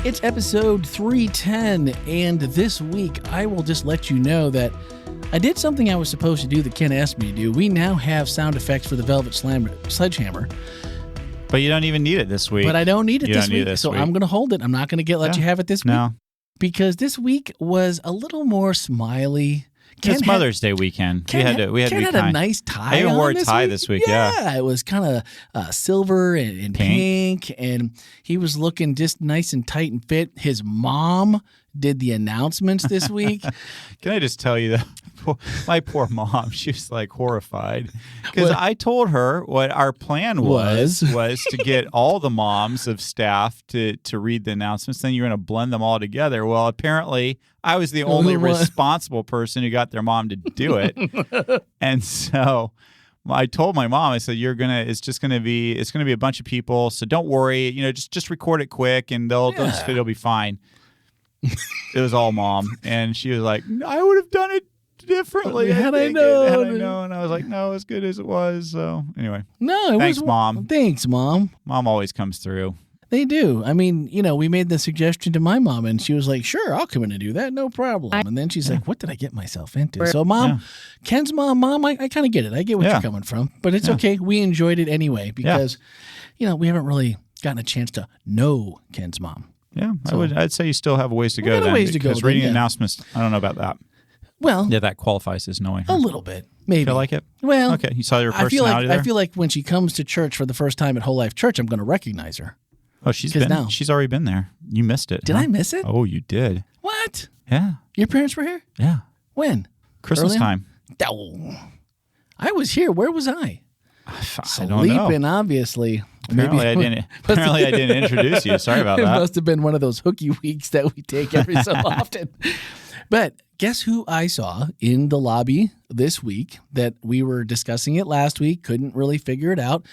It's episode 310, and this week I will just let you know that I did something I was supposed to do that Ken asked me to do. We now have sound effects for the Velvet Sledgehammer. But you don't even need it this week. But I don't need it this week, so I'm going to hold it. I'm not going to let you have it this week. No. Because this week was a little more smiley. It's Mother's Day weekend. Ken had a nice tie. I even wore a tie this week. Yeah, it was kind of silver and pink, and he was looking just nice and tight and fit. His mom did the announcements this week. Can I just tell you that my poor mom, she was like horrified because I told her what our plan was to get all the moms of staff to read the announcements. Then you're going to blend them all together. Well, apparently I was the only responsible person who got their mom to do it. And so I told my mom, I said, it's going to be a bunch of people. So don't worry, just record it quick and it'll be fine. It was all mom. And she was like, I would have done it differently. Had I known. And I was like, no, as good as it was. So anyway. Thanks, Mom. Thanks, Mom. Mom always comes through. They do. I mean, we made the suggestion to my mom, and she was like, sure, I'll come in and do that. No problem. And then she's like, what did I get myself into? So, Mom, Ken's mom, I kind of get it. I get what you're coming from. But it's okay. We enjoyed it anyway because, we haven't really gotten a chance to know Ken's mom. Yeah, so, I'd say you still have a ways to go then. Because reading announcements, I don't know about that. Well, that qualifies as knowing her. A little bit, maybe. Feel like it? Well, okay. You saw your personality there? I feel like when she comes to church for the first time at WholeLife Church, I'm going to recognize her. Oh, she's already been there. You missed it. Did I miss it? Oh, you did. What? Yeah. Your parents were here? Yeah. When? Christmas time. Oh, I was here. Where was I? I don't know. Sleeping, obviously. Apparently I didn't introduce you. Sorry about that. It must have been one of those hooky weeks that we take every so often. But guess who I saw in the lobby this week that we were discussing it last week, couldn't really figure it out.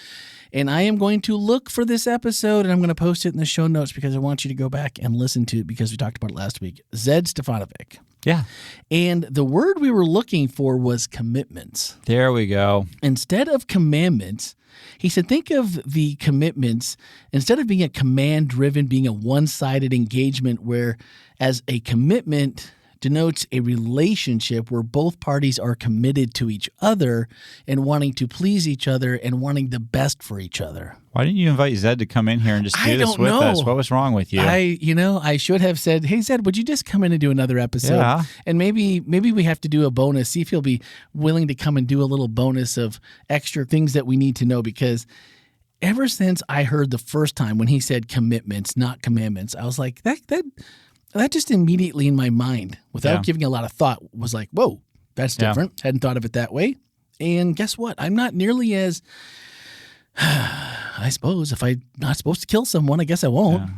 And I am going to look for this episode, and I'm going to post it in the show notes because I want you to go back and listen to it because we talked about it last week. Zed Stefanovic. Yeah. And the word we were looking for was commitments. There we go. Instead of commandments, he said, think of the commitments, instead of being a command-driven, being a one-sided engagement where as a commitment denotes a relationship where both parties are committed to each other and wanting to please each other and wanting the best for each other. Why didn't you invite Zed to come in here and just do this with us? What was wrong with you? I should have said, hey, Zed, would you just come in and do another episode? Yeah. And maybe we have to do a bonus, see if he'll be willing to come and do a little bonus of extra things that we need to know because ever since I heard the first time when he said commitments, not commandments, I was like, that just immediately in my mind, without giving a lot of thought, was like, whoa, that's different. Hadn't thought of it that way. And guess what? I'm not nearly as, I suppose, if I'm not supposed to kill someone, I guess I won't. Yeah.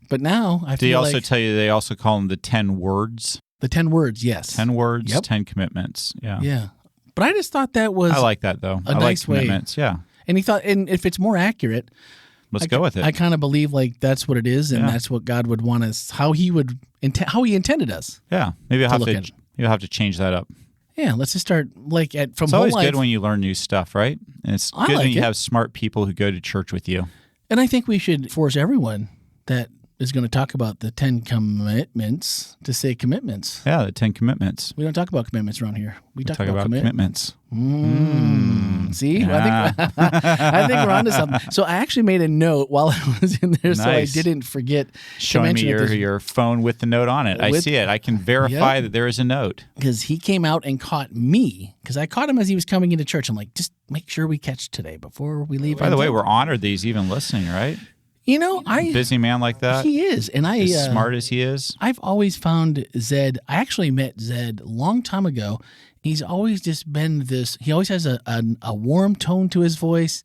But now I feel like... Did he also tell you they also call them the 10 words? The 10 words, yes. 10 words, 10 commitments. Yeah. Yeah. But I just thought that was... I like that, though. I like commitments, yeah. And he thought, and if it's more accurate... Let's go with it. I kind of believe like that's what it is, and that's what God would want us, how he intended us. Yeah, maybe you'll have to change that up. Yeah, let's just start from It's always good when you learn new stuff, right? And it's good when you have smart people who go to church with you. And I think we should force everyone that is going to talk about the 10 commitments to say commitments. Yeah, the 10 commitments. We don't talk about commitments around here. We talk about commitments. See? Yeah. I think we're onto something. So I actually made a note while I was in there so I didn't forget Showing me your phone with the note on it. I see it. I can verify that there is a note. Because he came out and caught me. Because I caught him as he was coming into church. I'm like, just make sure we catch today before we leave. By the way, we're honored that he's even listening, right? Busy man like that. He is, and as smart as he is. I've always found Zed. I actually met Zed a long time ago. He's always just been this. He always has a warm tone to his voice,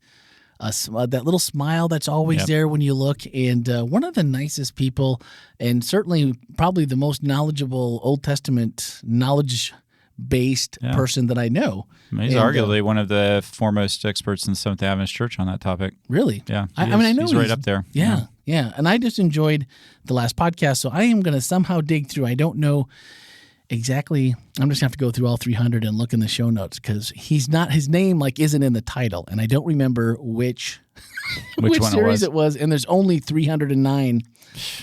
that little smile that's always there when you look, and one of the nicest people, and certainly probably the most knowledgeable Old Testament knowledge-based person that I know. He's arguably one of the foremost experts in the Seventh-day Adventist Church on that topic. Really? Yeah. I know he's right up there. Yeah. And I just enjoyed the last podcast, so I am going to somehow dig through. I don't know exactly. I'm just going to have to go through all 300 and look in the show notes because his name isn't in the title, and I don't remember which one series it was. And there's only 309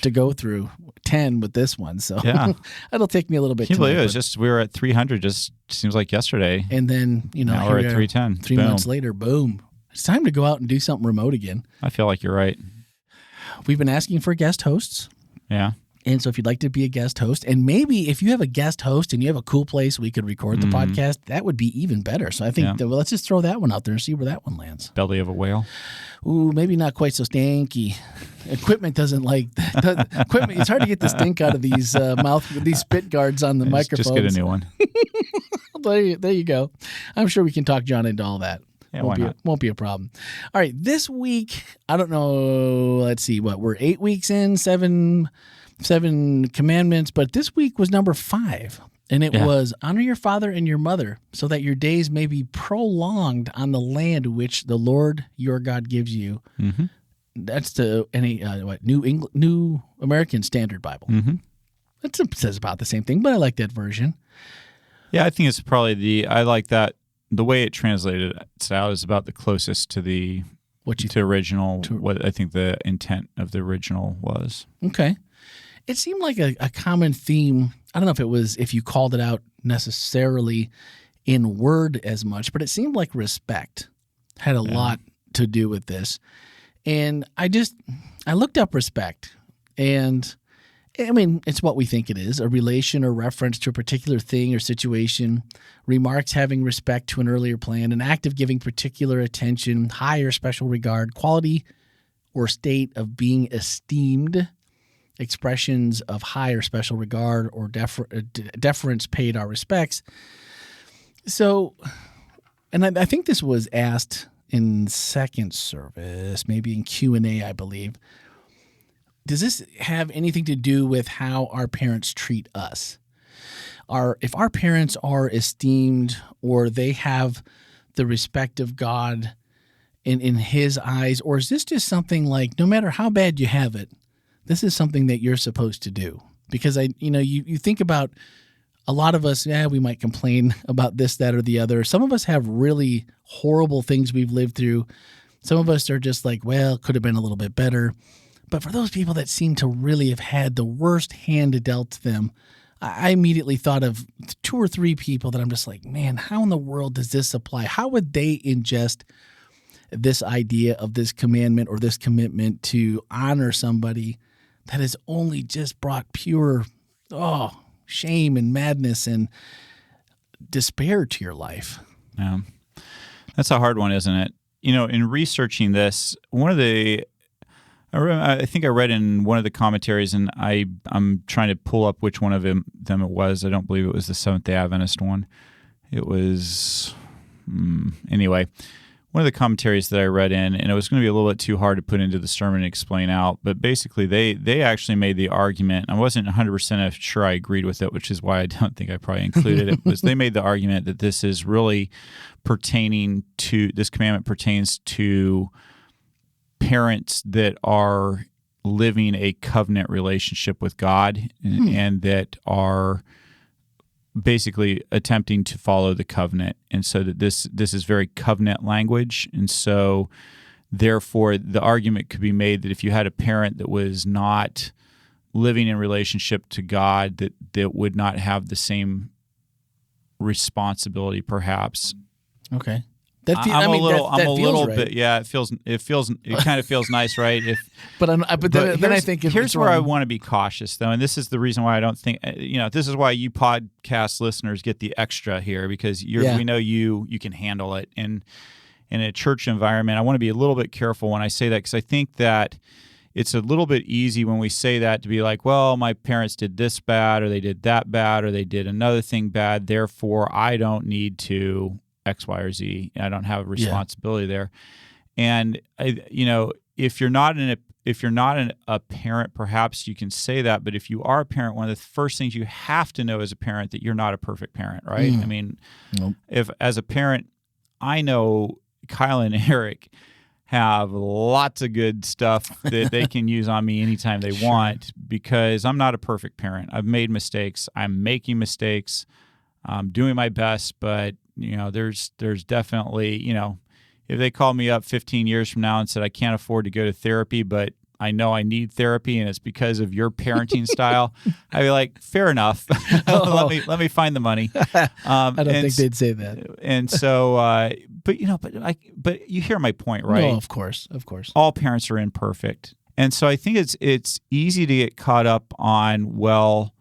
to go through 10 with this one. So Yeah. it'll take me a little bit. Can you believe tonight, it? Just we were at 300. Just seems like yesterday. and then Now here we're we at are, 310. 3 months later, boom! It's time to go out and do something remote again. I feel like you're right. We've been asking for guest hosts. Yeah. And so if you'd like to be a guest host, and maybe if you have a guest host and you have a cool place we could record the podcast, that would be even better. So I think that, let's just throw that one out there and see where that one lands. Belly of a whale. Ooh, maybe not quite so stanky. Equipment doesn't like that. Equipment. It's hard to get the stink out of these these spit guards on the microphones. Just get a new one. There you go. I'm sure we can talk John into all that. Yeah, why not? Won't be a problem. All right, this week, I don't know. Let's see, we're 8 weeks in, seven commandments, but this week was number 5, and it was honor your father and your mother, so that your days may be prolonged on the land which the Lord your God gives you. Mm-hmm. That's the New American Standard Bible. Mm-hmm. It says about the same thing, but I like that version. Yeah, I think it's probably I like that. The way it translated it out is about the closest to the original. What I think the intent of the original was. Okay. It seemed like a common theme. I don't know if it was, if you called it out necessarily in word as much, but it seemed like respect had a lot to do with this. And I looked up respect, and I mean, it's what we think it is, a relation or reference to a particular thing or situation, remarks having respect to an earlier plan, an act of giving particular attention, high or special regard, quality or state of being esteemed, expressions of high or special regard or deference paid our respects. So, and I think this was asked in second service, maybe in Q&A, I believe. Does this have anything to do with how our parents treat us? If our parents are esteemed, or they have the respect of God in his eyes, or is this just something like, no matter how bad you have it, this is something that you're supposed to do? Because you think about a lot of us, we might complain about this, that, or the other. Some of us have really horrible things we've lived through. Some of us are just like, well, it could have been a little bit better. But for those people that seem to really have had the worst hand dealt to them, I immediately thought of 2 or 3 people that I'm just like, man, how in the world does this apply? How would they ingest this idea of this commandment or this commitment to honor somebody that has only just brought pure, shame and madness and despair to your life? Yeah. That's a hard one, isn't it? In researching this, I think I read in one of the commentaries, and I'm trying to pull up which one of them it was. I don't believe it was the Seventh-day Adventist one. It was, anyway, one of the commentaries that I read in, and it was going to be a little bit too hard to put into the sermon and explain out, but basically they actually made the argument. I wasn't 100% sure I agreed with it, which is why I don't think I probably included it, was they made the argument that this is really this commandment pertains to parents that are living a covenant relationship with God and that are basically attempting to follow the covenant. And so that this is very covenant language. And so therefore the argument could be made that if you had a parent that was not living in relationship to God, that would not have the same responsibility perhaps. Okay. I'm a little right. bit. Yeah, it kind of feels nice, right? Then I think here's where I want to be cautious, though, and this is the reason why I don't think this is why you podcast listeners get the extra here, because we know you can handle it, and in a church environment, I want to be a little bit careful when I say that, because I think that it's a little bit easy when we say that to be like, well, my parents did this bad, or they did that bad, or they did another thing bad, therefore I don't need to X, Y, or Z. I don't have a responsibility there. And if you're not a parent, perhaps you can say that. But if you are a parent, one of the first things you have to know as a parent that you're not a perfect parent, right? I mean, if as a parent, I know Kyle and Eric have lots of good stuff that they can use on me anytime they want, because I'm not a perfect parent. I've made mistakes. I'm making mistakes. I'm doing my best, but there's definitely, if they called me up 15 years from now and said I can't afford to go to therapy, but I know I need therapy and it's because of your parenting style, I'd be like, fair enough. let me find the money. I don't think they'd say that. And so, but you hear my point, right? No, of course. All parents are imperfect. And so I think it's easy to get caught up on, well,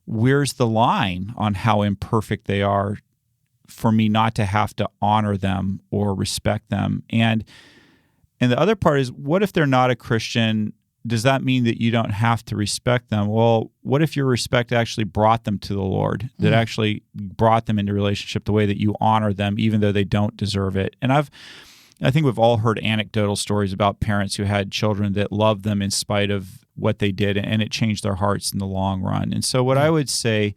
where's the line on how imperfect they are for me not to have to honor them or respect them? And the other part is, what if they're not a Christian? Does that mean that you don't have to respect them? Well, what if your respect actually brought them to the Lord, that actually brought them into relationship the way that you honor them, even though they don't deserve it? And I think we've all heard anecdotal stories about parents who had children that loved them in spite of what they did, and it changed their hearts in the long run. And so what I would say,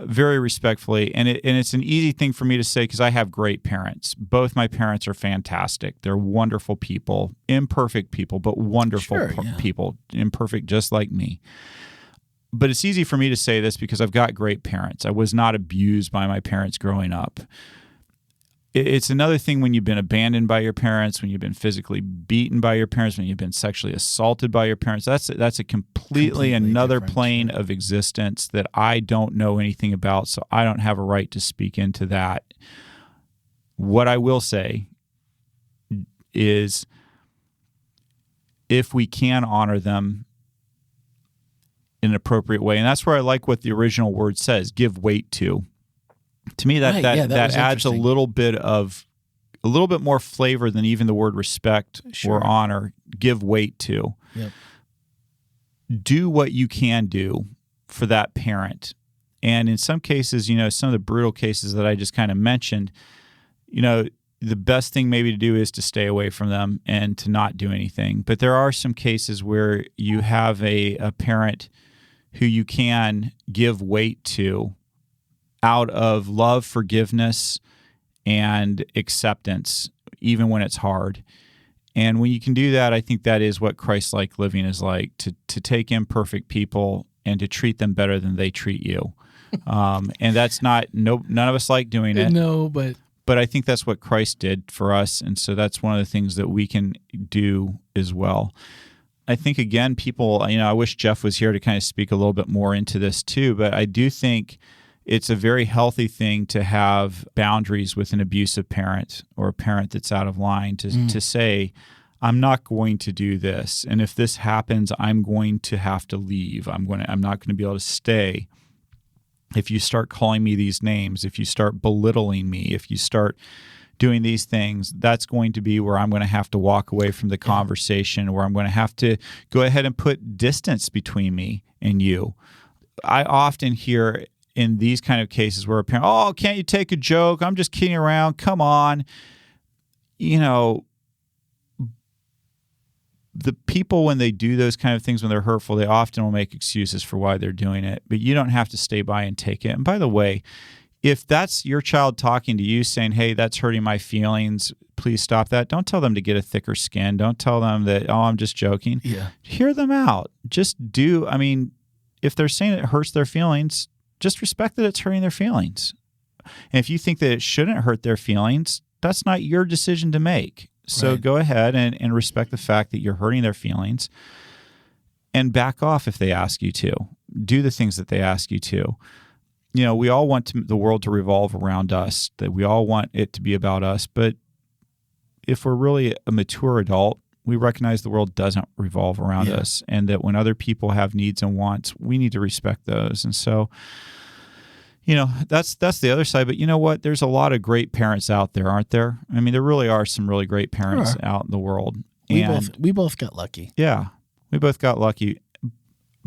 very respectfully, and it's an easy thing for me to say because I have great parents. Both my parents are fantastic. They're wonderful people, imperfect people, but wonderful people, imperfect just like me. But it's easy for me to say this because I've got great parents. I was not abused by my parents growing up. It's another thing when you've been abandoned by your parents, when you've been physically beaten by your parents, when you've been sexually assaulted by your parents. That's a completely another plane of existence that I don't know anything about, so I don't have a right to speak into that. What I will say is, if we can honor them in an appropriate way, and that's where I like what the original word says, give weight to. To me, that adds a little bit more flavor than even the word respect or honor. Give weight to. Yep. Do what you can do for that parent. And in some cases, some of the brutal cases that I just kind of mentioned, the best thing maybe to do is to stay away from them and to not do anything. But there are some cases where you have a parent who you can give weight to out of love, forgiveness, and acceptance, even when it's hard. And when you can do that, I think that is what Christ-like living is like, to take imperfect people and to treat them better than they treat you. And that's none of us like doing it. No, but I think that's what Christ did for us. And so that's one of the things that we can do as well. I think, again, people, I wish Jeff was here to kind of speak a little bit more into this too, but I do think it's a very healthy thing to have boundaries with an abusive parent or a parent that's out of line to say, I'm not going to do this. And if this happens, I'm going to have to leave. I'm not going to be able to stay. If you start calling me these names, if you start belittling me, if you start doing these things, that's going to be where I'm going to have to walk away from the conversation, where I'm going to have to go ahead and put distance between me and you. I often hear in these kind of cases where a parent, oh, can't you take a joke? I'm just kidding around. Come on. The people, when they do those kind of things, when they're hurtful, they often will make excuses for why they're doing it. But you don't have to stay by and take it. And by the way, if that's your child talking to you saying, hey, that's hurting my feelings, please stop that. Don't tell them to get a thicker skin. Don't tell them that, oh, I'm just joking. Yeah. Hear them out. Just do. If they're saying it hurts their feelings, just respect that it's hurting their feelings. And if you think that it shouldn't hurt their feelings, that's not your decision to make. So go ahead and respect the fact that you're hurting their feelings and back off if they ask you to. Do the things that they ask you to. We all want the world to revolve around us, that we all want it to be about us. But if we're really a mature adult, we recognize the world doesn't revolve around us, and that when other people have needs and wants, we need to respect those. And so, that's the other side. But you know what? There's a lot of great parents out there, aren't there? There really are some really great parents out in the world. We both got lucky. Yeah, we both got lucky.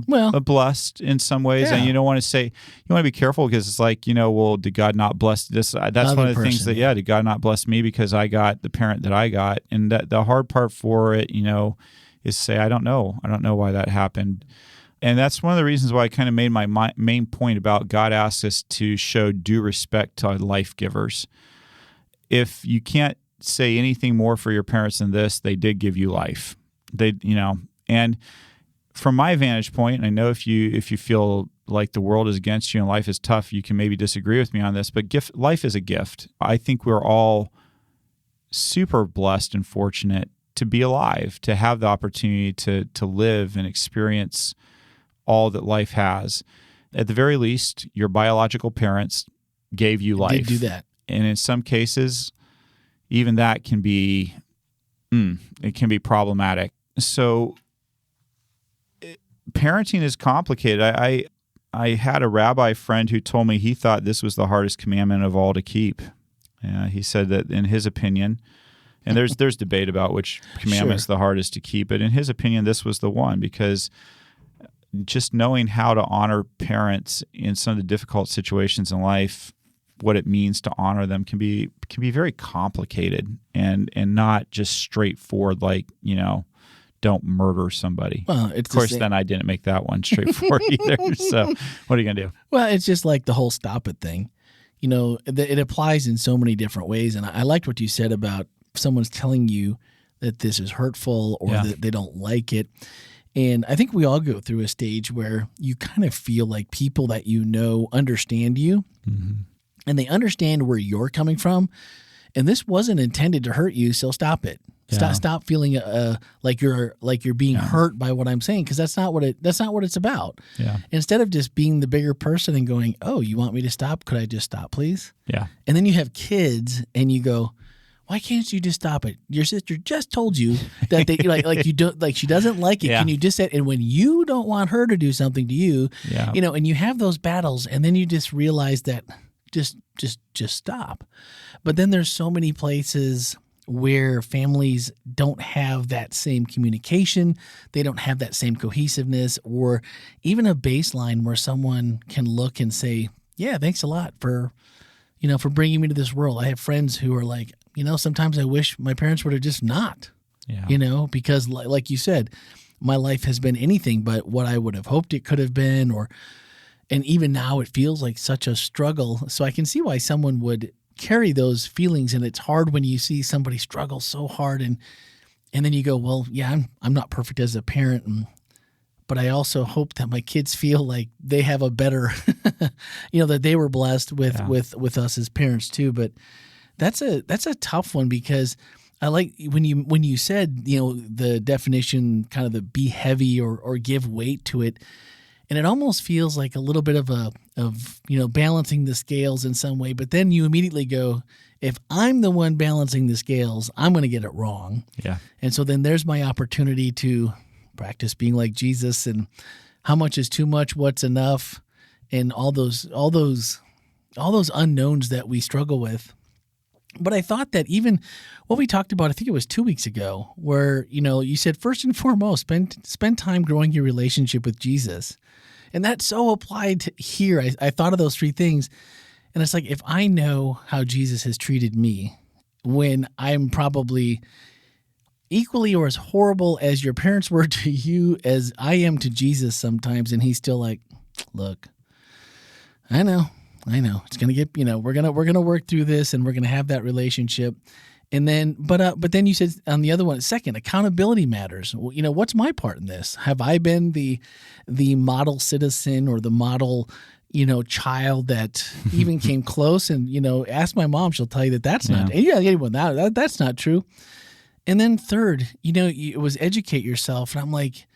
Well, blessed in some ways, and you don't want to say, you want to be careful because it's like, well, did God not bless this? That's one of the things that, did God not bless me because I got the parent that I got? And that the hard part for it, is to say, I don't know why that happened. And that's one of the reasons why I kind of made my main point about God asks us to show due respect to life givers. If you can't say anything more for your parents than this, they did give you life. And from my vantage point, and I know if you feel like the world is against you and life is tough, you can maybe disagree with me on this, but life is a gift. I think we're all super blessed and fortunate to be alive, to have the opportunity to live and experience all that life has. At the very least, your biological parents gave you life. Did do that. And in some cases, even that can be, it can be problematic. So parenting is complicated. I had a rabbi friend who told me he thought this was the hardest commandment of all to keep. He said that in his opinion, and there's debate about which commandment is the hardest to keep, but in his opinion, this was the one, because just knowing how to honor parents in some of the difficult situations in life, what it means to honor them can be very complicated and not just straightforward, like, don't murder somebody. Well, of course, then I didn't make that one straightforward either. So what are you going to do? Well, it's just like the whole stop it thing. It applies in so many different ways. And I liked what you said about someone's telling you that this is hurtful or that they don't like it. And I think we all go through a stage where you kind of feel like people that understand you, and they understand where you're coming from. And this wasn't intended to hurt you, so stop it. Stop feeling like you're being hurt by what I'm saying, because that's not what it's about. Yeah. Instead of just being the bigger person and going, "Oh, you want me to stop? Could I just stop, please?" Yeah. And then you have kids, and you go, "Why can't you just stop it? Your sister just told you that they like you don't like she doesn't like it. Yeah. Can you just say?" And when you don't want her to do something to you, and you have those battles, and then you just realize that just stop. But then there's so many places where families don't have that same communication, they don't have that same cohesiveness, or even a baseline where someone can look and say, "Yeah, thanks a lot for bringing me to this world." I have friends who are like, sometimes I wish my parents would have just not, because like you said, my life has been anything but what I would have hoped it could have been, and even now it feels like such a struggle. So I can see why someone would carry those feelings, and it's hard when you see somebody struggle so hard, and then you go, well, yeah, I'm not perfect as a parent, but I also hope that my kids feel like they have a better, that they were blessed with us as parents too. But that's a tough one, because I like when you said, the definition, kind of the be heavy or give weight to it. And it almost feels like a little bit of balancing the scales in some way. But then you immediately go, if I'm the one balancing the scales, I'm going to get it wrong. Yeah. And so then there's my opportunity to practice being like Jesus, and how much is too much, what's enough, and all those unknowns that we struggle with. But I thought that even what we talked about, I think it was 2 weeks ago, where, you said, first and foremost, spend time growing your relationship with Jesus. And that so applied to here. I thought of those three things, and it's like, if I know how Jesus has treated me when I'm probably equally or as horrible as your parents were to you as I am to Jesus sometimes, and he's still like, look, I know. It's going to get, we're going to work through this, and we're going to have that relationship. And then, but then you said on the other one, second, accountability matters. Well, what's my part in this? Have I been the model citizen or the model, child that even came close? And, ask my mom, she'll tell you that's not, anyone that's not true. And then third, it was educate yourself. And I'm like,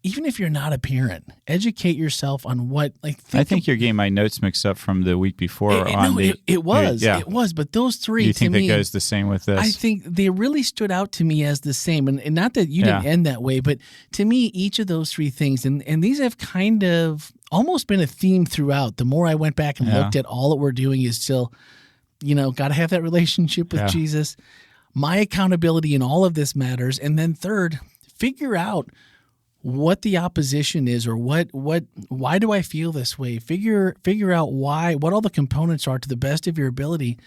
even if you're not a parent, educate yourself on what, I think you're getting my notes mixed up from the week before. It was. But those three, you think to me, that goes the same with this? I think they really stood out to me as the same. And not that you didn't end that way, but to me, each of those three things, and these have kind of almost been a theme throughout. The more I went back and looked at all that we're doing is still, got to have that relationship with Jesus. My accountability in all of this matters. And then third, figure out what the opposition is, or why do I feel this way? Figure out what all the components are to the best of your ability.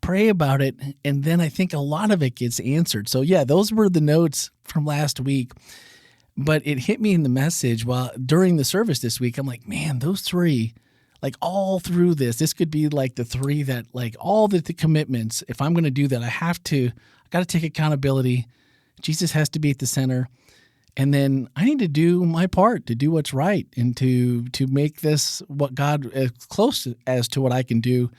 Pray about it, and then I think a lot of it gets answered. So those were the notes from last week. But it hit me in the message during the service this week. I'm like, man, those three, like all through this could be like the three that, like, all the commitments. If I'm going to do that, I got to take accountability. Jesus has to be at the center. And then I need to do my part to do what's right, and to make this what God, as close as to what I can do,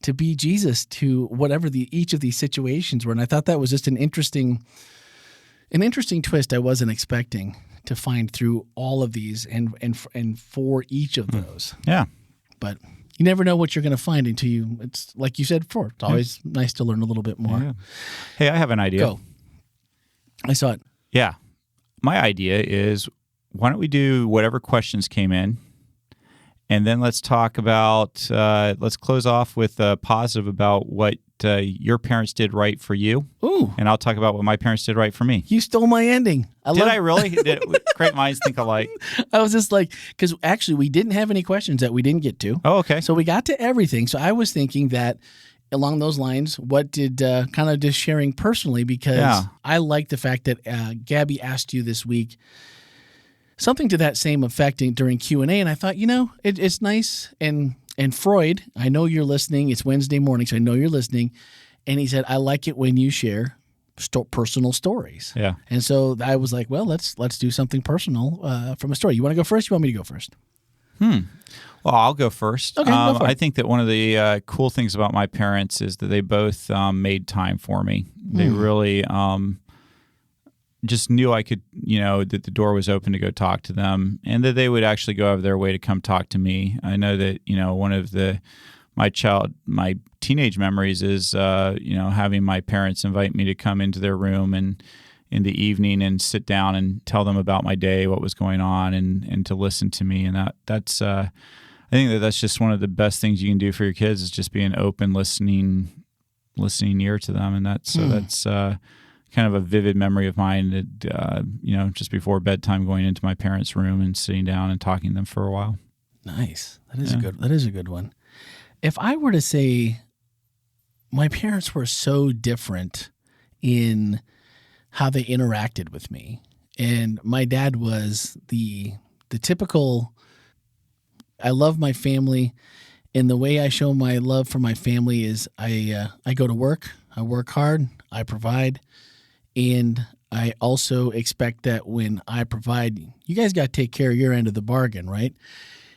to be Jesus to whatever each of these situations were. And I thought that was just an interesting An interesting twist I wasn't expecting to find through all of these and for each of those. Yeah. But you never know what you're going to find until it's like you said before, it's always nice to learn a little bit more. Yeah. Hey, I have an idea. Go. I saw it. Yeah. My idea is, why don't we do whatever questions came in, and then let's talk about, let's close off with a positive about what your parents did right for you. Ooh. And I'll talk about what my parents did right for me. You stole my ending. Did I really? Great minds think alike. I was just like, because actually we didn't have any questions that we didn't get to. Oh, okay. So we got to everything. So I was thinking that along those lines, what did kind of just sharing personally, because I like the fact that Gabby asked you this week something to that same effect during Q&A, and I thought, it's nice. And Freud, I know you're listening. It's Wednesday morning, so I know you're listening. And he said, I like it when you share personal stories. Yeah. And so I was like, well, let's do something personal from a story. You want to go first? You want me to go first? Well, I'll go first. Okay, go for it. I think that one of the cool things about my parents is that they both made time for me. They really just knew I could, that the door was open to go talk to them, and that they would actually go out of their way to come talk to me. I know that, one of my teenage memories is, having my parents invite me to come into their room and in the evening and sit down and tell them about my day, what was going on, and to listen to me. And that's I think that's just one of the best things you can do for your kids, is just be an open, listening ear to them. And that's kind of a vivid memory of mine that, just before bedtime, going into my parents' room and sitting down and talking to them for a while. Nice. That is a good one. If I were to say my parents were so different in how they interacted with me, and my dad was the typical, I love my family, and the way I show my love for my family is I go to work, I work hard, I provide. And I also expect that when I provide, you guys got to take care of your end of the bargain, right?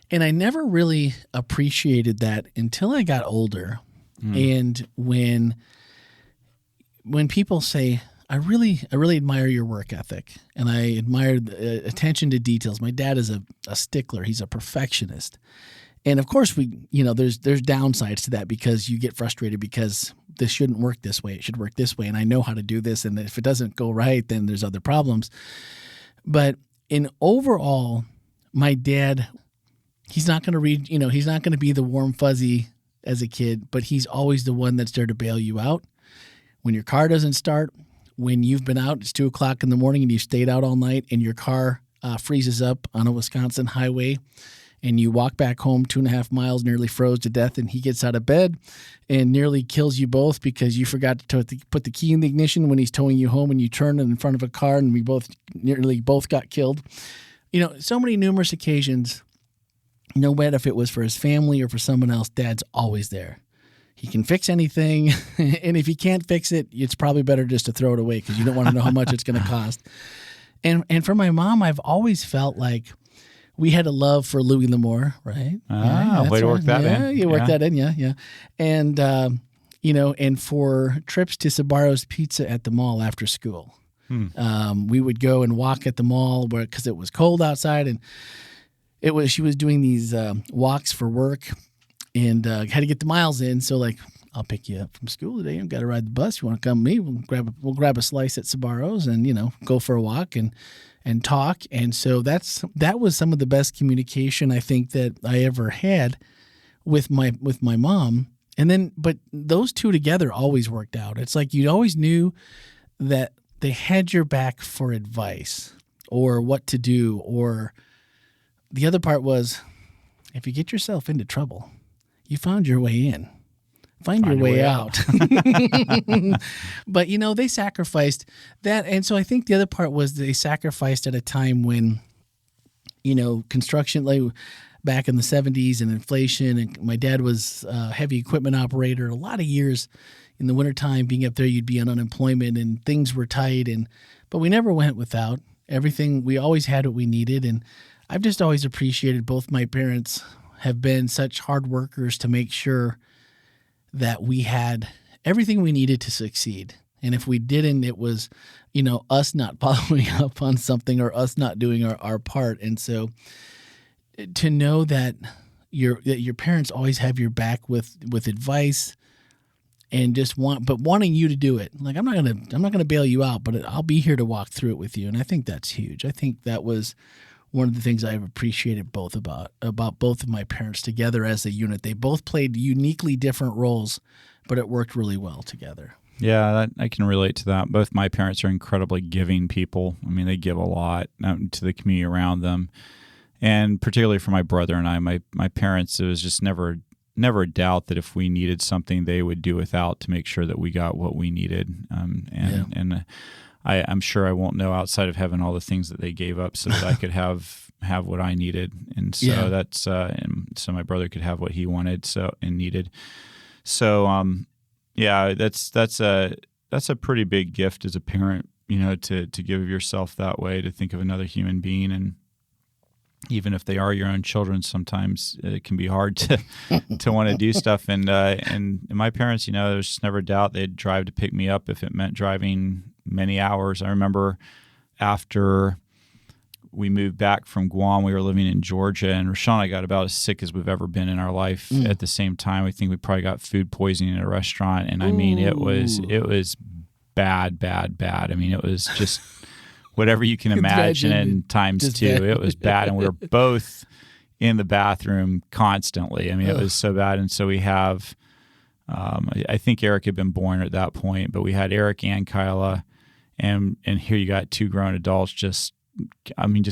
And I never really appreciated that until I got older. And when people say, I really admire your work ethic, and I admire the attention to details. My dad is a stickler. He's a perfectionist. And of course, there's downsides to that, because you get frustrated because this shouldn't work this way. It should work this way. And I know how to do this. And if it doesn't go right, then there's other problems. But in overall, my dad, he's not going to read, he's not going to be the warm fuzzy as a kid, but he's always the one that's there to bail you out. When your car doesn't start, when you've been out, it's 2:00 in the morning and you stayed out all night and your car freezes up on a Wisconsin highway, and you walk back home 2.5 miles, nearly froze to death, and he gets out of bed and nearly kills you both because you forgot to put the key in the ignition when he's towing you home, and you turn in front of a car, and we nearly both got killed. So many numerous occasions, no matter if it was for his family or for someone else, Dad's always there. He can fix anything, and if he can't fix it, it's probably better just to throw it away, because you don't want to know how much it's going to cost. And for my mom, I've always felt like we had a love for Louis L'Amour, right? Way to work that in. Yeah, you worked that in, yeah. And, and for trips to Sbarro's Pizza at the mall after school. We would go and walk at the mall because it was cold outside, and she was doing these walks for work, and had to get the miles in. So I'll pick you up from school today. I've got to ride the bus. You want to come with me? We'll grab a slice at Sbarro's and, go for a walk and talk. And so that was some of the best communication I think that I ever had with my mom. And then, but those two together always worked out. It's like you always knew that they had your back for advice or what to do. Or the other part was, if you get yourself into trouble, you found your way in. Find your way out. But, they sacrificed that. And so I think the other part was they sacrificed at a time when, construction, back in the 70s, and inflation. And my dad was a heavy equipment operator. A lot of years in the wintertime being up there, you'd be on unemployment and things were tight. But we never went without everything. We always had what we needed. And I've just always appreciated both my parents have been such hard workers to make sure that we had everything we needed to succeed. And if we didn't, it was us not following up on something or us not doing our part. And so to know that your parents always have your back with advice and just wanting you to do it. Like, I'm not gonna bail you out, but I'll be here to walk through it with you. And I think that's huge. I think that was one of the things I've appreciated about both of my parents together as a unit. They both played uniquely different roles, but it worked really well together. Yeah, I can relate to that. Both my parents are incredibly giving people. I mean, they give a lot to the community around them. And particularly for my brother and I, my parents, it was just never a doubt that if we needed something, they would do without to make sure that we got what we needed. I'm sure I won't know outside of heaven all the things that they gave up so that I could have what I needed. And so that's and so my brother could have what he wanted and needed. So that's a pretty big gift as a parent, to give yourself that way, to think of another human being. And even if they are your own children, sometimes it can be hard to want to do stuff. And my parents, there's just never a doubt they'd drive to pick me up if it meant driving many hours. I remember after we moved back from Guam, we were living in Georgia, and Rashawn and I got about as sick as we've ever been in our life. At the same time, we think we probably got food poisoning at a restaurant, and I mean, it was bad. I mean, it was just whatever you can imagine in times two. It was bad, and we were both in the bathroom constantly. I mean, it was so bad, and so we have. I think Eric had been born at that point, but we had Eric and Kyla, and here you got two grown adults just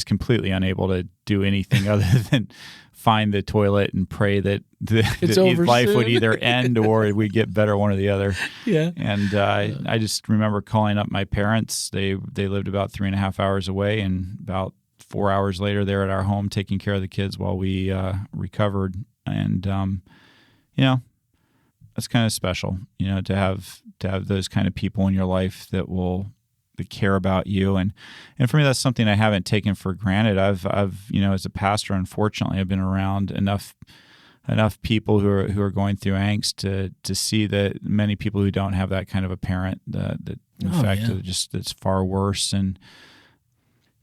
completely unable to do anything other than find the toilet and pray that life would either end or we'd get better, one or the other. Yeah. And I just remember calling up my parents. They lived about 3.5 hours away, and about 4 hours later, they're at our home taking care of the kids while we recovered. And that's kind of special, to have those kind of people in your life that care about you. And for me, that's something I haven't taken for granted. I've as a pastor, unfortunately, I've been around enough people who are going through angst to see that many people who don't have that kind of a parent, that in fact, it's far worse. And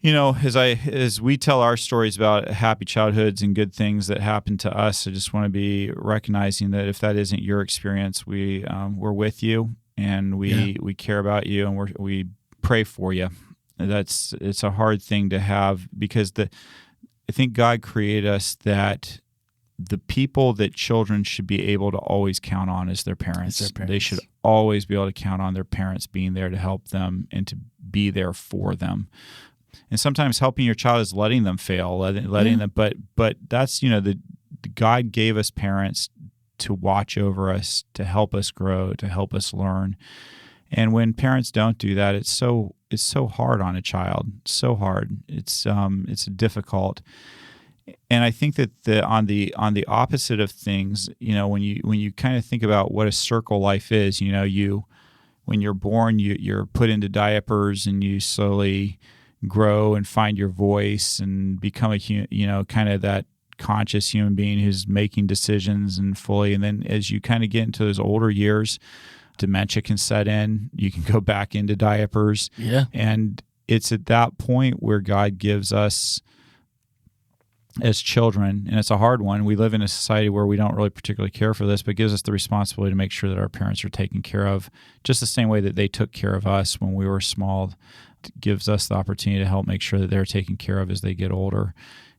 as we tell our stories about happy childhoods and good things that happened to us, I just want to be recognizing that if that isn't your experience, we're with you, and we care about you, and we pray for you. It's a hard thing to have, because I think God created us that the people that children should be able to always count on is their parents. They should always be able to count on their parents being there to help them and to be there for them. And sometimes helping your child is letting them fail, letting them. But that's the God gave us parents to watch over us, to help us grow, to help us learn. And when parents don't do that, it's so hard on a child. So hard. It's difficult. And I think that on the opposite of things, when you kind of think about what a circle life is, when you're born, you're put into diapers, and you slowly grow and find your voice and become kind of that conscious human being who's making decisions and fully. And then as you kind of get into those older years, dementia can set in. You can go back into diapers. Yeah. And it's at that point where God gives us, as children, and it's a hard one. We live in a society where we don't really particularly care for this, but gives us the responsibility to make sure that our parents are taken care of, just the same way that they took care of us when we were small. It gives us the opportunity to help make sure that they're taken care of as they get older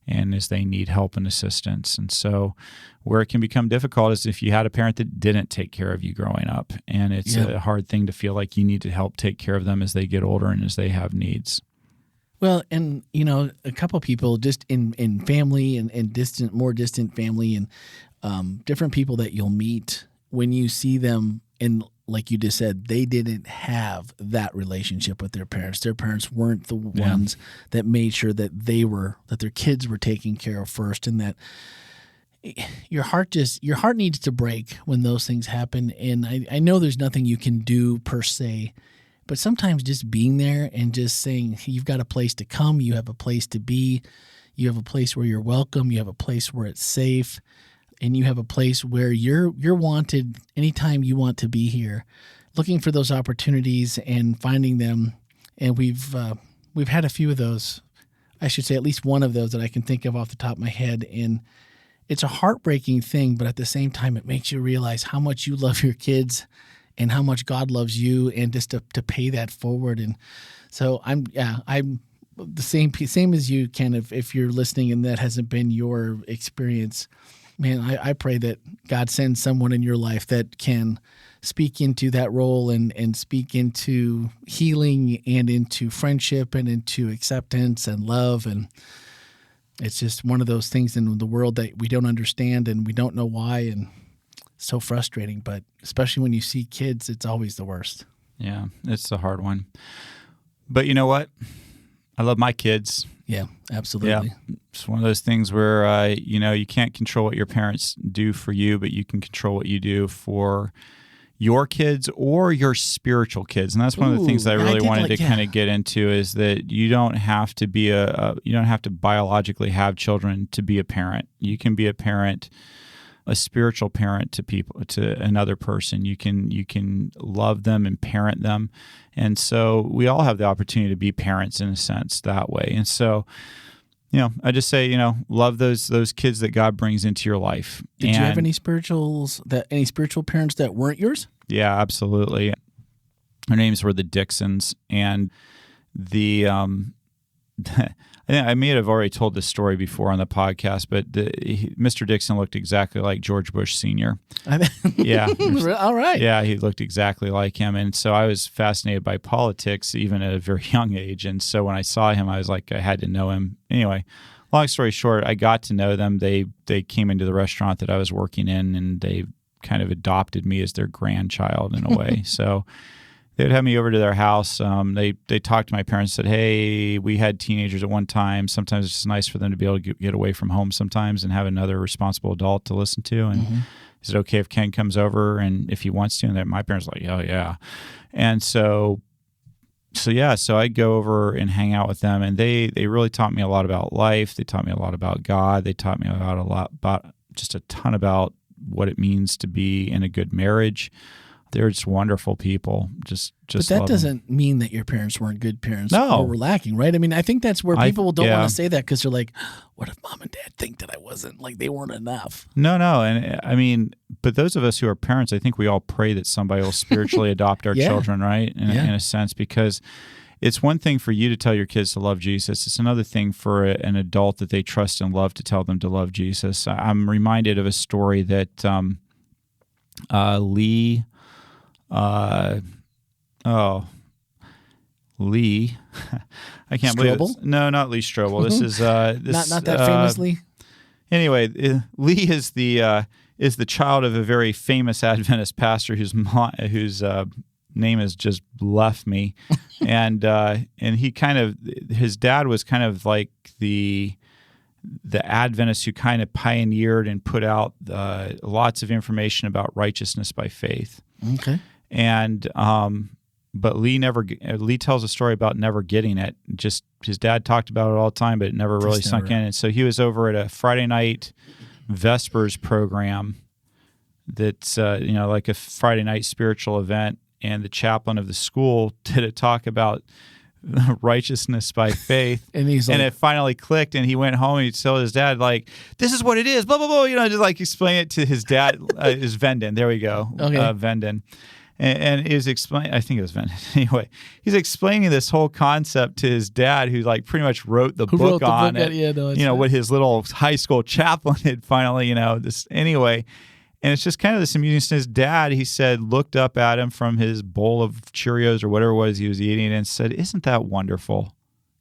and as they need help and assistance. And so where it can become difficult is if you had a parent that didn't take care of you growing up, and it's a hard thing to feel like you need to help take care of them as they get older and as they have needs. Well, and a couple people just in family and more distant family, and different people that you'll meet when you see them, and like you just said, they didn't have that relationship with their parents. Their parents weren't the ones that made sure that their kids were taken care of first, and that your heart needs to break when those things happen. And I know there's nothing you can do per se, but sometimes just being there and just saying, you've got a place to come, you have a place to be, you have a place where you're welcome, you have a place where it's safe, and you have a place where you're wanted anytime you want to be here. Looking for those opportunities and finding them And we've had a few of those. I should say at least one of those that I can think of off the top of my head. And it's a heartbreaking thing, but at the same time, it makes you realize how much you love your kids and how much God loves you, and just to pay that forward. And so I'm the same as you, Ken, if you're listening and that hasn't been your experience. Man, I pray that God sends someone in your life that can speak into that role and speak into healing and into friendship and into acceptance and love. And it's just one of those things in the world that we don't understand and we don't know why, and so frustrating. But especially when you see kids, it's always the worst. Yeah, it's a hard one. But you know what? I love my kids. Yeah, absolutely. Yeah. It's one of those things where, you can't control what your parents do for you, but you can control what you do for your kids or your spiritual kids. And that's one of the things that I really wanted to kind of get into, is that you don't have to be you don't have to biologically have children to be a parent. You can be a parent, a spiritual parent to another person. You can love them and parent them. And so we all have the opportunity to be parents in a sense that way. And so, I just say, love those kids that God brings into your life. Did you have any spiritual parents that weren't yours? Yeah, absolutely. Their names were the Dixons, and I may have already told this story before on the podcast, but Mr. Dixon looked exactly like George Bush Sr. Yeah. All right. Yeah, he looked exactly like him. And so I was fascinated by politics even at a very young age. And so when I saw him, I was like, I had to know him. Anyway, long story short, I got to know them. They came into the restaurant that I was working in, and they kind of adopted me as their grandchild in a way. So they would have me over to their house. They talked to my parents, said, hey, we had teenagers at one time. Sometimes it's just nice for them to be able to get away from home sometimes and have another responsible adult to listen to. And is it okay if Ken comes over and if he wants to? And my parents were like, oh, yeah. And so I'd go over and hang out with them. And they really taught me a lot about life. They taught me a lot about God. They taught me just a ton about what it means to be in a good marriage. They're just wonderful people. But that doesn't mean that your parents weren't good parents or were lacking, right? I mean, I think that's where people don't want to say that, because they're like, what if mom and dad think that I wasn't, like they weren't enough? No. And I mean, but those of us who are parents, I think we all pray that somebody will spiritually adopt our children, right? In a sense, because it's one thing for you to tell your kids to love Jesus. It's another thing for an adult that they trust and love to tell them to love Jesus. I'm reminded of a story that Lee, I can't believe it. No, not Lee Strobel. This is not that famous Lee. Anyway, Lee is the child of a very famous Adventist pastor whose name has just left me, and he his dad was kind of like the Adventists who kind of pioneered and put out lots of information about righteousness by faith. Okay. And but Lee tells a story about never getting it. Just his dad talked about it all the time, but it never really sunk in. And so he was over at a Friday night Vespers program that's like a Friday night spiritual event, and the chaplain of the school did a talk about righteousness by faith, and it finally clicked, and he went home and he told his dad, like, this is what it is, blah blah blah, just like explain it to his dad. His Vendon, there we go. Okay. Vendon, and he was explaining, I think it was Vendon. Anyway, he's explaining this whole concept to his dad, who like pretty much wrote the book on it. What his little high school chaplain had finally, anyway. And it's just kind of this amusing. His dad, he said, looked up at him from his bowl of Cheerios or whatever it was he was eating and said, isn't that wonderful?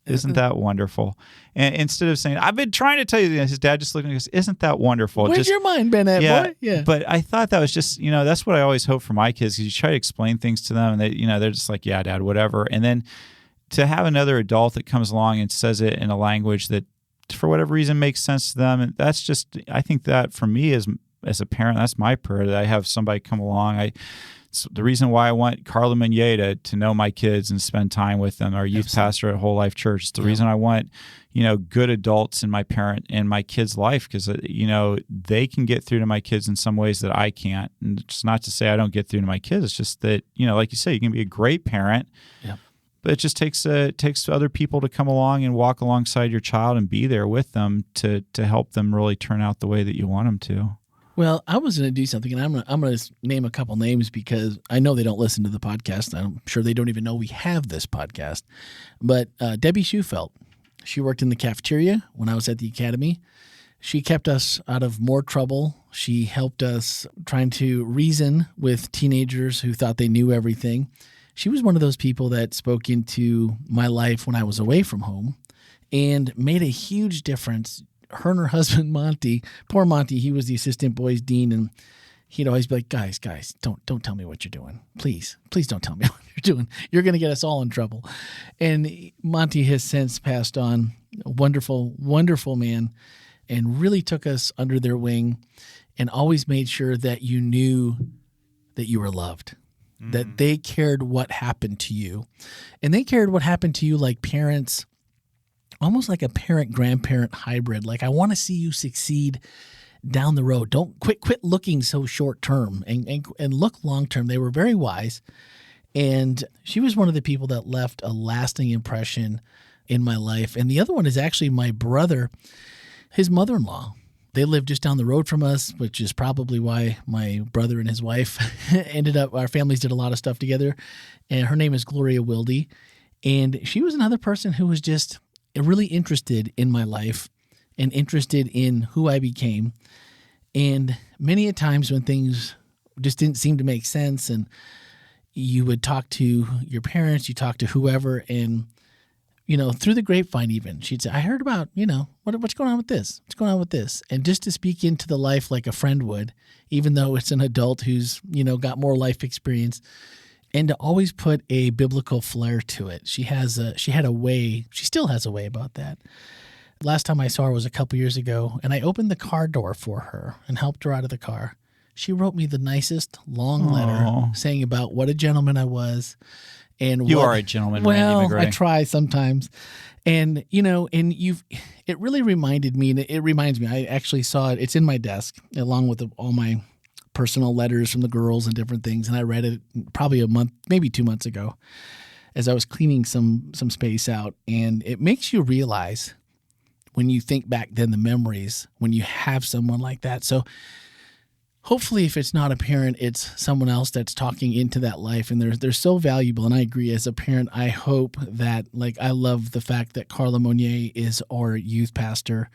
Isn't that wonderful? And instead of saying, I've been trying to tell you, his dad just looked and goes, isn't that wonderful? Where's your mind been at, boy? Yeah. But I thought that was just, that's what I always hope for my kids, because you try to explain things to them and they, they're just like, yeah, Dad, whatever. And then to have another adult that comes along and says it in a language that for whatever reason makes sense to them. And that's just, I think that for me as a parent, that's my prayer, that I have somebody come along. It's the reason why I want Carla Meunier to know my kids and spend time with them, our youth pastor at WholeLife Church. It's the reason I want, good adults in my kids' life, because, they can get through to my kids in some ways that I can't. And it's not to say I don't get through to my kids. It's just that, like you say, you can be a great parent, But it just takes other people to come along and walk alongside your child and be there with them to help them really turn out the way that you want them to. Well, I was going to do something, and I'm going to name a couple names because I know they don't listen to the podcast. I'm sure they don't even know we have this podcast. But Debbie Schufelt, she worked in the cafeteria when I was at the academy. She kept us out of more trouble. She helped us trying to reason with teenagers who thought they knew everything. She was one of those people that spoke into my life when I was away from home and made a huge difference. Her and her husband, Monty, poor Monty, he was the assistant boys dean, and he'd always be like, guys, don't tell me what you're doing. Please don't tell me what you're doing. You're going to get us all in trouble. And Monty has since passed on, a wonderful, wonderful man, and really took us under their wing and always made sure that you knew that you were loved. That they cared what happened to you. And they cared what happened to you like parents, almost like a parent-grandparent hybrid. Like, I want to see you succeed down the road. Don't quit looking so short-term and look long-term. They were very wise. And she was one of the people that left a lasting impression in my life. And the other one is actually my brother, his mother-in-law. They lived just down the road from us, which is probably why my brother and his wife ended up, our families did a lot of stuff together. And her name is Gloria Wilde. And she was another person who was just really interested in my life and interested in who I became. And many a times when things just didn't seem to make sense and you would talk to your parents, you talk to whoever, and through the grapevine even, she'd say, I heard about, what's going on with this? What's going on with this? And just to speak into the life like a friend would, even though it's an adult who's, got more life experience, and to always put a biblical flair to it. She had a way, she still has a way about that. Last time I saw her was a couple years ago, and I opened the car door for her and helped her out of the car. She wrote me the nicest long letter saying about what a gentleman I was. And you are a gentleman, well, Randy McGray. I try sometimes. And, it really reminded me, and it reminds me, I actually saw it. It's in my desk along with all my personal letters from the girls and different things. And I read it probably a month, maybe 2 months ago as I was cleaning some space out. And it makes you realize when you think back then the memories, when you have someone like that. So hopefully, if it's not a parent, it's someone else that's talking into that life. And they're so valuable. And I agree, as a parent, I hope that, I love the fact that Carla Monnier is our youth pastor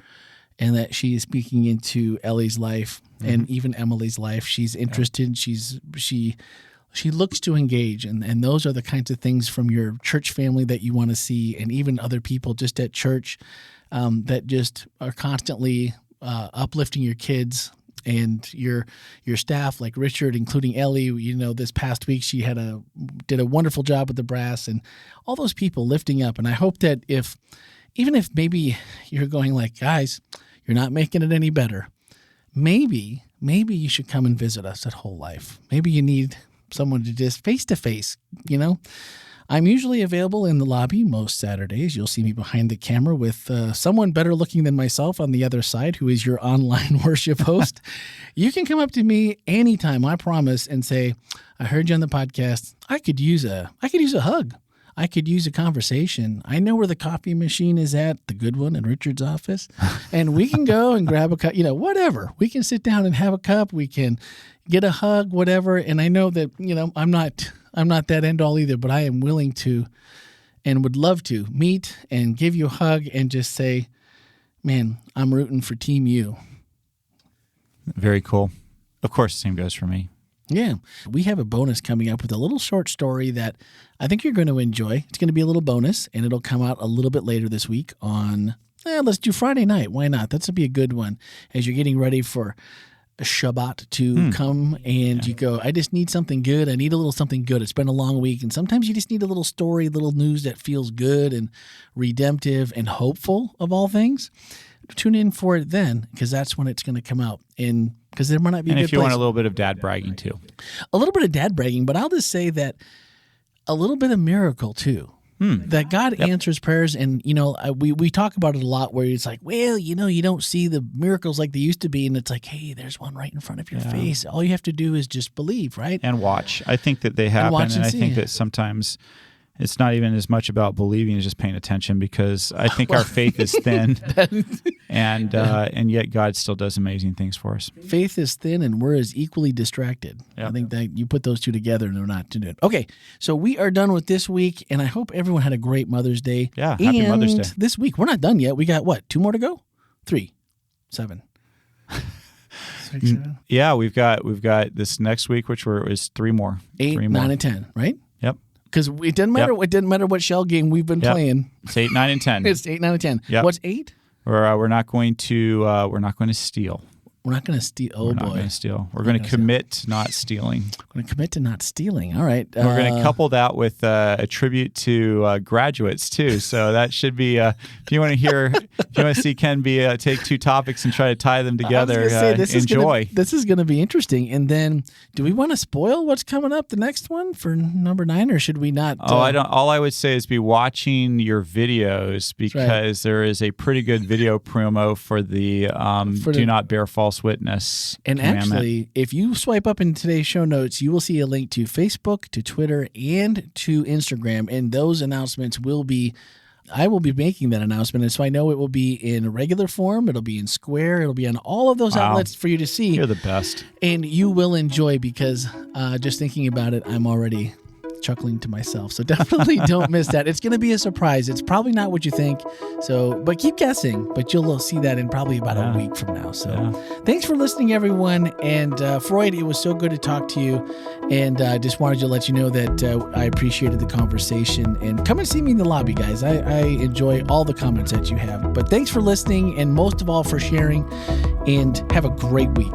and that she is speaking into Ellie's life and even Emily's life. She's interested. She looks to engage. And those are the kinds of things from your church family that you want to see, and even other people just at church that just are constantly uplifting your kids and your staff, like Richard, including Ellie. This past week she did a wonderful job with the brass, and all those people lifting up. And I hope that even if maybe you're going like, guys, you're not making it any better, maybe you should come and visit us at WholeLife. Maybe you need someone to just face to face. I'm usually available in the lobby most Saturdays. You'll see me behind the camera with someone better looking than myself on the other side, who is your online worship host. You can come up to me anytime, I promise, and say, I heard you on the podcast. I could use a hug. I could use a conversation. I know where the coffee machine is at, the good one in Richard's office, and we can go and grab a cup, whatever. We can sit down and have a cup. We can get a hug, whatever. And I know that, I'm not that end all either, but I am willing to and would love to meet and give you a hug and just say, man, I'm rooting for Team U. Very cool. Of course, the same goes for me. Yeah. We have a bonus coming up with a little short story that I think you're going to enjoy. It's going to be a little bonus, and it'll come out a little bit later this week on, let's do Friday night. Why not? That's going to be a good one as you're getting ready for a Shabbat to come and you go, I just need something good. I need a little something good. It's been a long week. And sometimes you just need a little story, little news that feels good and redemptive and hopeful of all things. Tune in for it then, because that's when it's going to come out. And because there might not be a good place. And if you want a little bit of dad bragging too. A little bit of dad bragging, but I'll just say that a little bit of miracle too. That God answers prayers. And, we talk about it a lot where it's like, well, you don't see the miracles like they used to be. And it's like, hey, there's one right in front of your face. All you have to do is just believe, right? And watch. I think that they happen. And I think that sometimes It's not even as much about believing as just paying attention, because I think our faith is thin, and yet God still does amazing things for us. Faith is thin, and we're as equally distracted. Yep. I think that you put those two together, and they're not to do it. Okay, so we are done with this week, and I hope everyone had a great Mother's Day. Yeah, happy Mother's Day. This week, we're not done yet. We got, 2 more to go? 3, 7. 6, 7. Yeah, we've got this next week, which is 3 more. 8, 9, and 10, right? Yep. Because it didn't matter. It didn't matter what shell game we've been playing. It's 8, 9, and 10. It's 8, 9, and 10. Yep. What's 8? We're not going to steal. We're not going to steal. Oh, boy. We're not going to steal. We're going to commit to not stealing. We're going to commit to not stealing. All right. We're going to couple that with a tribute to graduates, too. So that should be, if you want to see Ken take 2 topics and try to tie them together, enjoy. This is going to be interesting. And then, do we want to spoil what's coming up, the next one for number 9, or should we not? I don't. All I would say is be watching your videos, because there is a pretty good video promo for the do not bear false witness commandment. Actually, if you swipe up in today's show notes, you will see a link to Facebook, to Twitter, and to Instagram, and those announcements I will be making that announcement, and so I know it will be in regular form, it'll be in Square, it'll be on all of those outlets for you to see. You're the best. And you will enjoy, because just thinking about it, I'm already chuckling to myself. So definitely don't miss that. It's going to be a surprise. It's probably not what you think. But keep guessing. But you'll see that in probably about a week from now. So thanks for listening, everyone. And Freud, it was so good to talk to you. And just wanted to let you know that I appreciated the conversation. And come and see me in the lobby, guys. I enjoy all the comments that you have. But thanks for listening, and most of all for sharing. And have a great week.